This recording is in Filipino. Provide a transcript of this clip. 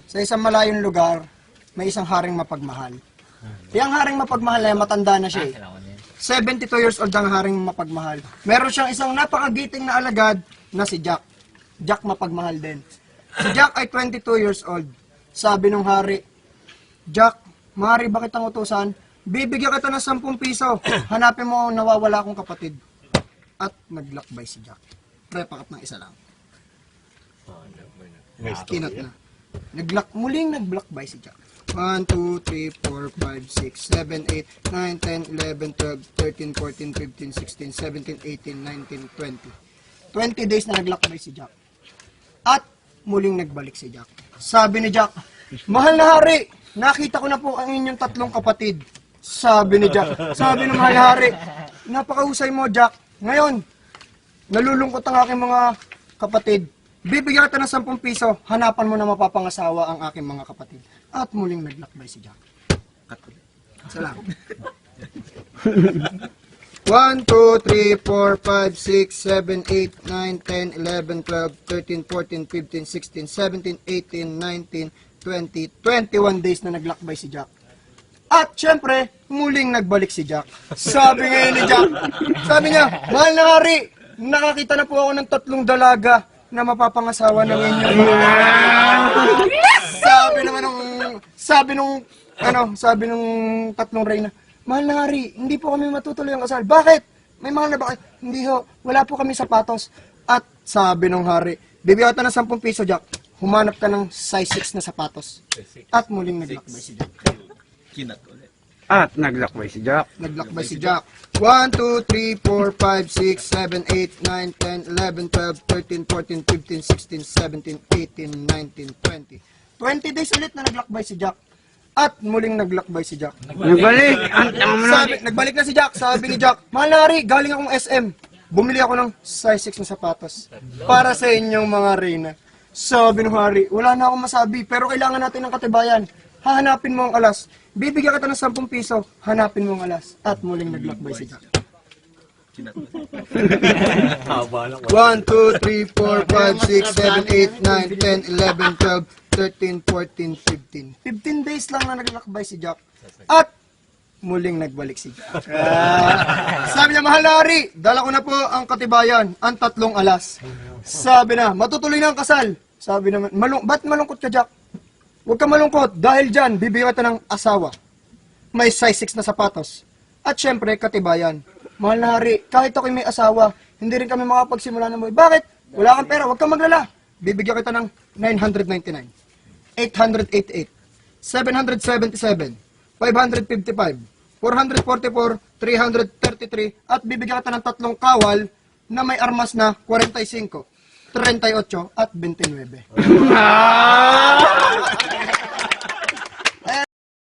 sa isang malayong lugar, may isang haring mapagmahal. Yung haring mapagmahal na matanda na siya. 72 years old ang haring mapagmahal. Meron siyang isang napakagiting na alagad na si Jack. Jack mapagmahal din. Si Jack ay 22 years old. Sabi nung hari, Jack, maaari ba kitang utusan? Bibigyan kita ng 10 piso. Hanapin mo ang nawawala akong kapatid. At naglakbay si Jack. Prepakat ng isa lang. Kinat na. Muling naglakbay si Jack. 1, 2, 3, 4, 5, 6, 7, 8, 9, 10, 11, 12, 13, 14, 15, 16, 17, 18, 19, 20. 20 days na naglakbay si Jack. At muling nagbalik si Jack. Sabi ni Jack, mahal na hari, nakita ko na po ang inyong 3 kapatid. Sabi ni Jack, sabi ng mahal na hari, napakahusay mo Jack. Ngayon, nalulungkot ang aking mga kapatid. Bibigyan kita ng 10 piso, hanapan mo na mapapangasawa ang aking mga kapatid. At muling naglakbay si Jack. Salamat. 1, 2, 3, 4, 5, 6, 7, 8, 9, 10, 11, 12, 13, 14, 15, 16, 17, 18, 19, 20, 21 days na naglakbay si Jack. At syempre, muling nagbalik si Jack. Sabi ngayon ni Jack, sabi niya, mahal na hari, nakakita na po ako ng 3 dalaga na mapapangasawa ng inyong mga. Sabi nung 3 reyna, mahal na hari, hindi po kami matutuloy ang kasal. Bakit? May mahal na ba kayo? Hindi ho, wala po kami sapatos. At sabi nung hari, bibigyan ka ng 10 piso Jack, humanap ka ng size 6 na sapatos. At muling naglakbay si Jack. At naglakbay si Jack. Naglakbay si Jack. 1, 2, 3, 4, 5, 6, 7, 8, 9, 10, 11, 12, 13, 14, 15, 16, 17, 18, 19, 20. 20 days ulit na naglakbay si Jack. At muling naglakbay si Jack. Nagbalik. Nagbalik na si Jack. Sabi ni Jack, mahal na hari, galing akong SM. Bumili ako ng size 6 na sapatos. Para sa inyong mga reyna. Sabi ng hari, wala na akong masabi, pero kailangan natin ng katibayan. Hahanapin mo ang alas. Bibigyan kita ng 10 piso, hanapin mo ang alas. At muling naglakbay si Jack. 1, 2, 3, 4, 5, 6, 7, 8, 9, 10, 11, 12, 13, 14, 15. 15 days lang na naglakbay si Jack. At muling nagbalik si Jack. Sabi niya, mahal na hari, dala ko na po ang katibayan, ang 3 alas. Sabi na, matutuloy na ang kasal. Sabi naman, ba't malungkot ka Jack? Huwag ka malungkot, dahil dyan, bibigyan kita ng asawa. May size 6 na sapatos. At syempre, katibayan. Mahal na hari, kahit ako'y may asawa, hindi rin kami makapagsimula ng buhay. Bakit? Wala kang pera, huwag kang maglala. Bibigyan kita ng 999, 888, 777, 555, 444, 333, at bibigyan kita ng 3 kawal na may armas na 45, 38 at 29.